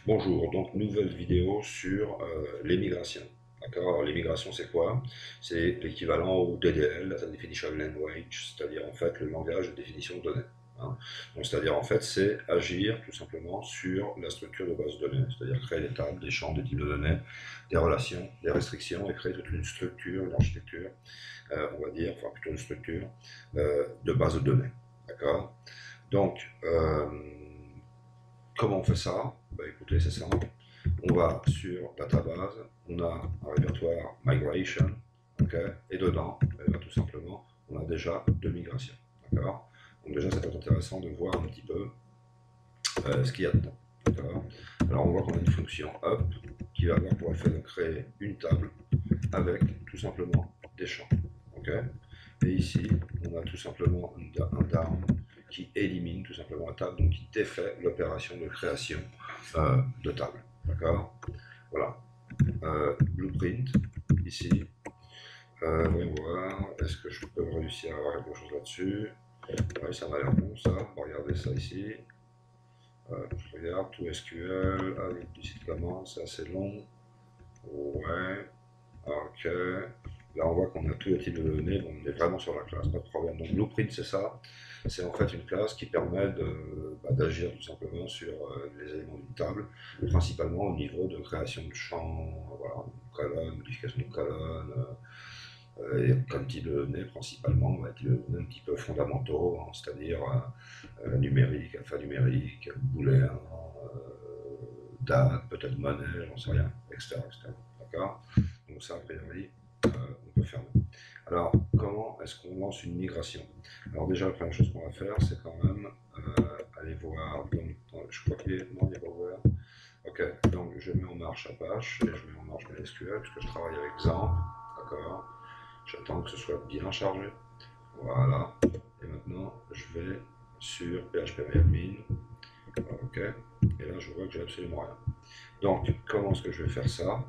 Bonjour, donc nouvelle vidéo sur les migrations. D'accord. Alors les migrations c'est quoi? C'est l'équivalent au DDL, Data Definition Language, c'est-à-dire en fait le langage de définition de données. Hein. Donc c'est-à-dire en fait c'est agir tout simplement sur la structure de base de données, c'est-à-dire créer des tables, des champs, des types de données, des relations, des restrictions et créer toute une structure, une architecture, on va dire, enfin plutôt une structure de base de données. D'accord. Donc comment on fait ça? Bah écoutez, c'est simple. On va sur database, on a un répertoire migration, okay, et dedans, eh bien, tout simplement, on a déjà deux migrations. D'accord. Donc déjà, ça peut être intéressant de voir un petit peu ce qu'il y a dedans. Alors on voit qu'on a une fonction up qui va avoir pour effet de créer une table avec tout simplement des champs. Okay. Et ici, on a tout simplement un down qui élimine tout simplement la table, donc qui défait l'opération de création de table. D'accord. Voilà. Blueprint, ici. Voyons voir, est-ce que je peux réussir à avoir quelque chose là-dessus? Oui, ça m'a l'air bon ça. On va regarder ça ici. Je regarde tout SQL, avec du site commande, c'est assez long. Ouais, ok. Là, on voit qu'on a tous les types de données, donc on est vraiment sur la classe, pas de problème. Donc, Blueprint, c'est ça. C'est en fait une classe qui permet d'agir tout simplement sur les éléments d'une table, principalement au niveau de création de champs, voilà, colonne, modification de colonne, et comme type de données, principalement, des types de données un petit peu fondamentaux, hein, c'est-à-dire numérique, alphanumérique, booléen, date, peut-être monnaie, j'en sais rien, etc. etc. D'accord. Donc ça, a priori, on peut faire. Alors, comment est-ce qu'on lance une migration? Alors déjà, la première chose qu'on va faire, c'est quand même aller voir, je crois qu'il est, non, il n'est pas ouvert. Ok, donc je mets en marche Apache, et je mets en marche MySQL, puisque je travaille avec XAMPP, d'accord. J'attends que ce soit bien chargé, voilà. Et maintenant, je vais sur phpMyAdmin, ok, et là, je vois que j'ai absolument rien. Donc, comment est-ce que je vais faire ça?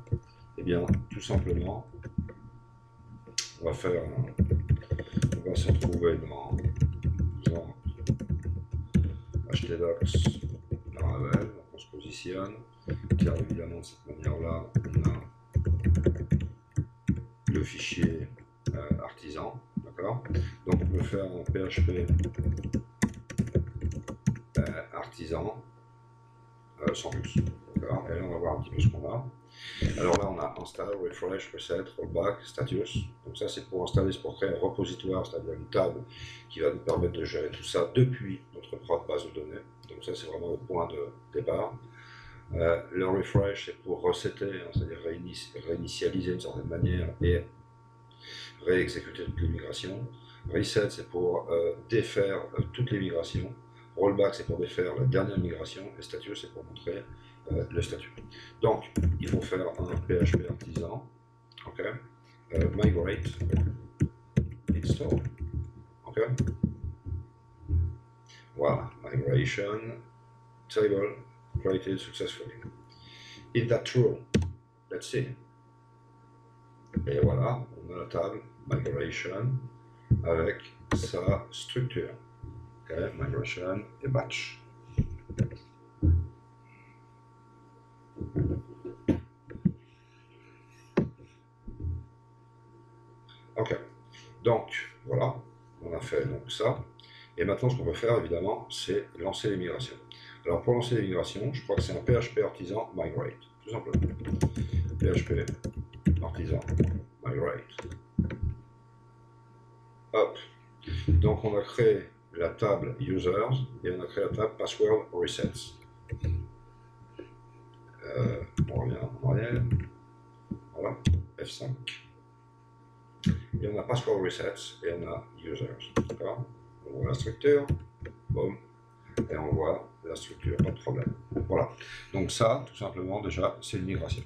Eh bien, tout simplement, on va faire on va se retrouver dans htdocs Laravel, donc on se positionne, car évidemment de cette manière-là, on a le fichier artisan, d'accord. Donc on peut faire un PHP artisan sans plus, d'accord. Et là on va voir un petit peu ce qu'on a. Alors là, on a install, refresh, reset, rollback, status. Donc ça, c'est pour installer, c'est pour créer un repositoire, c'est-à-dire une table qui va nous permettre de gérer tout ça depuis notre propre base de données. Donc ça, c'est vraiment le point de départ. Le refresh, c'est pour resetter, hein, c'est-à-dire réinitialiser d'une certaine manière et réexécuter toutes les migrations. Reset, c'est pour défaire toutes les migrations. Rollback, c'est pour défaire la dernière migration. Et status, c'est pour montrer le statut. Donc, il faut faire un PHP artisan. Ok. Migrate, install. Ok. Voilà. Migration, table, created successfully. Is that true? Let's see. Et voilà, on a la table migration avec sa structure. Okay, migration et batch. Ok, donc voilà, on a fait donc ça. Et maintenant, ce qu'on peut faire, évidemment, c'est lancer les migrations. Alors, pour lancer les migrations, je crois que c'est un PHP artisan migrate, tout simplement. PHP artisan migrate. Hop. Donc, on a créé la table users et on a créé la table password resets. On revient en arrière. Voilà, F5. Et on a password resets et on a users. D'accord. On voit la structure. Boom. Et on voit la structure, pas de problème. Voilà. Donc ça, tout simplement, déjà, c'est une migration.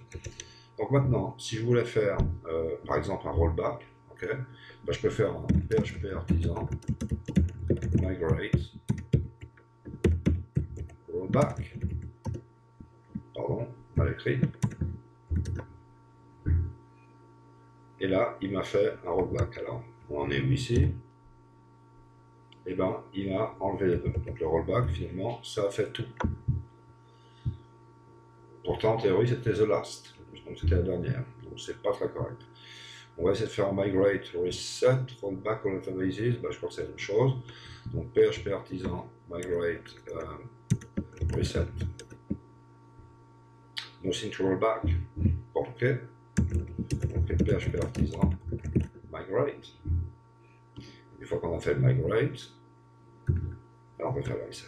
Donc maintenant, si je voulais faire, par exemple, un rollback, okay, ben je peux faire un PHP artisan migrate rollback. Pardon, mal écrit. Et là, il m'a fait un rollback. Alors, on en est où ici? Eh ben, il m'a enlevé les deux. Donc le rollback, finalement, ça a fait tout. Pourtant, en théorie, c'était the last, donc c'était la dernière, donc c'est pas très correct. On va essayer de faire un migrate, reset, rollback, all databases, bah, je crois que c'est la même chose. Donc PHP artisan, migrate, reset, nothing to rollback, ok. Donc PHP artisan, migrate. Une fois qu'on a fait le migrate, on peut faire le reset.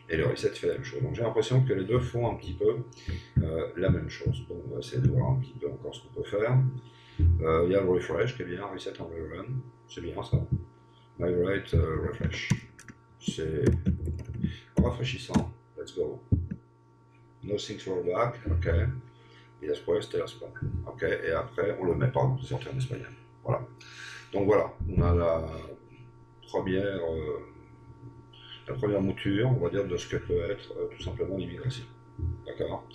Et le reset fait la même chose. Donc j'ai l'impression que les deux font un petit peu la même chose. Donc on va essayer de voir un petit peu encore ce qu'on peut faire. Il y a le refresh qui est bien, reset and rerun, c'est bien ça. Migrate, refresh. C'est rafraîchissant. Let's go. Nothing to roll back, ok. Et después te las pone. Ok, et après on le met pas, c'est sorti en espagnol. Voilà. Donc voilà, on a première, la première mouture, on va dire, de ce que peut être tout simplement l'immigration. D'accord.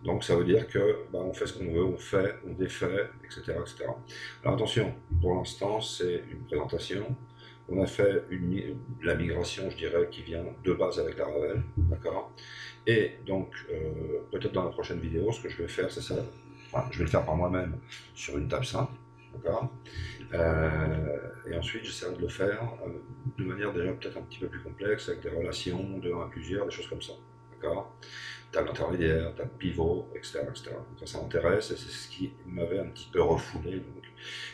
Donc ça veut dire que bah, on fait ce qu'on veut, on fait, on défait, etc., etc. Alors attention, pour l'instant c'est une présentation. On a fait la migration, je dirais, qui vient de base avec la Ravel, d'accord. Et donc peut-être dans la prochaine vidéo, ce que je vais faire, c'est ça. Enfin, je vais le faire par moi-même sur une table simple, d'accord. Et ensuite, j'essaierai de le faire de manière déjà peut-être un petit peu plus complexe, avec des relations de 1 à plusieurs, des choses comme ça, d'accord. Table intermédiaire, table pivot, etc., etc. Donc ça m'intéresse et c'est ce qui m'avait un petit peu refoulé. Donc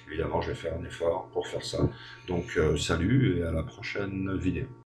évidemment, je vais faire un effort pour faire ça. Donc salut et à la prochaine vidéo.